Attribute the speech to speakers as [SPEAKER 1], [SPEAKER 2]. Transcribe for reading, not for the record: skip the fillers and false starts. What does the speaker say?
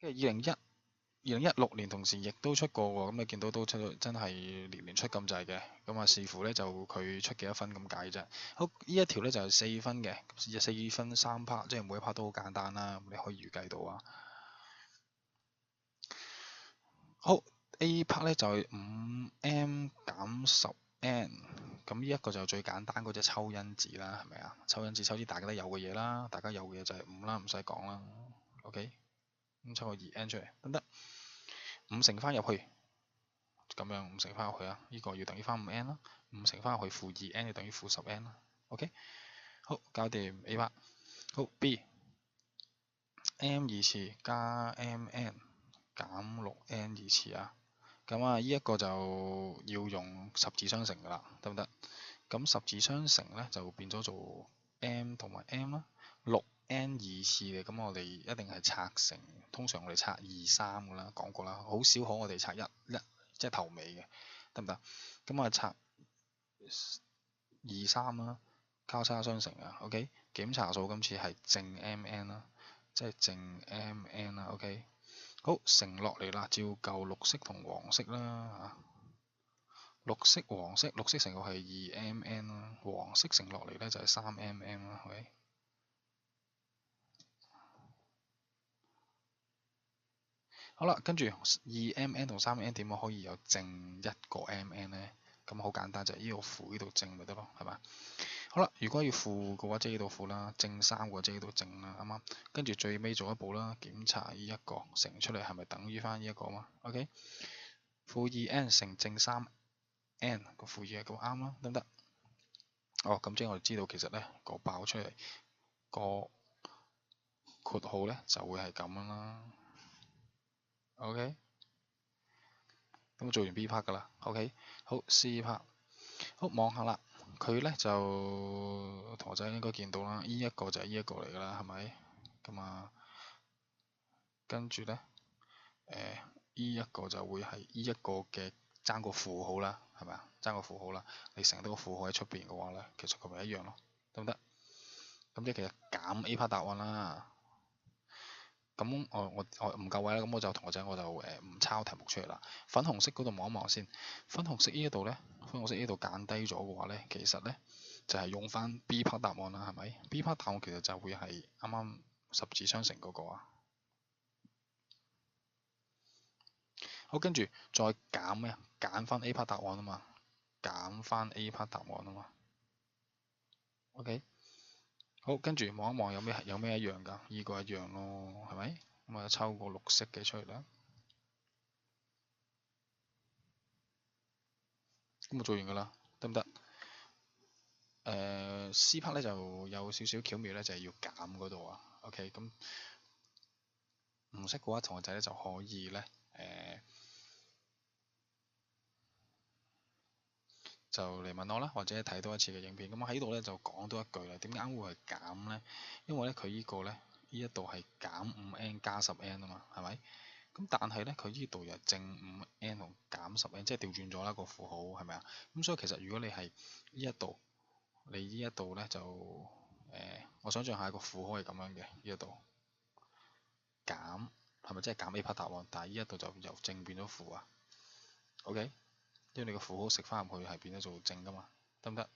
[SPEAKER 1] 跟住2016年同時亦都出過喎，咁你見到都出到真係年年出咁滯嘅，咁啊視乎咧就佢出幾多分咁解啫。好，呢一條咧就係4分嘅，4分3 part，即係每一 part 都好簡單啦，你可以預計到啊。好 A part 咧就係5m 減10n，咁呢一個就最簡單嗰隻抽因子啦，係咪啊？抽因子抽啲大家都有嘅嘢啦，大家有嘅嘢就係5啦，唔使講啦。OK，咁抽個 2n 出嚟得唔得？5乘翻入去，咁樣5乘翻入去啊，呢個要等於翻5n 啦，5乘翻入去負 2n 就等於負10n 啦。OK，好，搞掂 A part。好 B，m 二次加 mn 減6n 二次啊。咁啊，呢一個就要用十字相乘噶啦，得唔得？咁十字相乘咧就變咗做 m 同埋 m 啦，6n 二次嘅，咁我哋一定係拆成，通常我哋拆2、3噶啦，講過啦，好少可我哋拆一即係頭尾嘅，得唔得？咁啊拆2、3啦，交叉相乘啊 ，OK，檢查數今次係正 mn 啦，即係正 mn 啦 ，OK。好，乘落嚟啦，照舊綠色同黃色啦嚇，綠色乘落係2mn 啦，黃色乘落嚟咧就係3mm啦，係咪？好啦，跟住2mn 同3mn 點可以有正一個 mn 呢？咁好簡單，就係呢度負呢度正咪得咯，係嘛？好啦，如果要負嘅話，即係呢度負啦；正3嘅話，即係呢度正啦，啱啱？跟住最尾做一步啦，檢查呢一個乘出嚟係咪等於翻呢一個嘛？OK，負 2n 乘正3n 個負2係咁啱啦，得唔得？哦，咁即係我哋知道其實咧個爆出嚟個括號咧就會係咁樣啦。OK，咁做完 B part 噶啦。OK，好 C part，好望下啦，佢咧就同學仔應該見到啦，呢一個就係呢一個嚟噶啦，係咪？咁啊，跟住咧呢一個就會係呢一個嘅爭個負號啦，係咪啊？爭個負號啦，你成多個負號喺出邊嘅話咧，其實佢咪一樣咯，得唔得？咁即係其實減 A part 答案啦。咁我唔夠位啦，咁我就同學仔我就唔抄題目出嚟啦。粉紅色嗰度望一望先，粉紅色呢一度咧，粉紅色呢度揀低咗嘅話咧，其實咧就係用翻 B part 答案啦，係咪？B part 答案其實就會係啱啱十字相乘嗰個啊。好，跟住再減咩啊？揀翻 A part 答案啊嘛，揀翻 A part 答案啊嘛。OK。好，跟住望一望有咩一樣㗎？依個一樣咯，係咪？咁啊，抽個綠色嘅出嚟啦。咁我做完㗎啦，得唔得？C part 咧就有少少巧妙咧，就係要減嗰度啊。OK，咁唔識嘅話，同學仔咧就可以咧就嚟問我啦，或者睇多一次嘅影片。咁我喺度咧就講多一句啦。點解會係減咧？因為咧佢呢個咧呢一度係減5n 加10n 啊嘛，係咪？咁但係咧，佢呢度又正5n 同減10n，即係調轉咗啦個符號，係咪啊？咁所以其實如果你係呢一度，你呢一度咧就我想象下個符號係咁樣嘅，呢一度減係咪即係減 A part 答案？但係呢一度就由正變咗負啊。OK，因為你個符號食翻入去係變咗做正噶嘛，得唔得？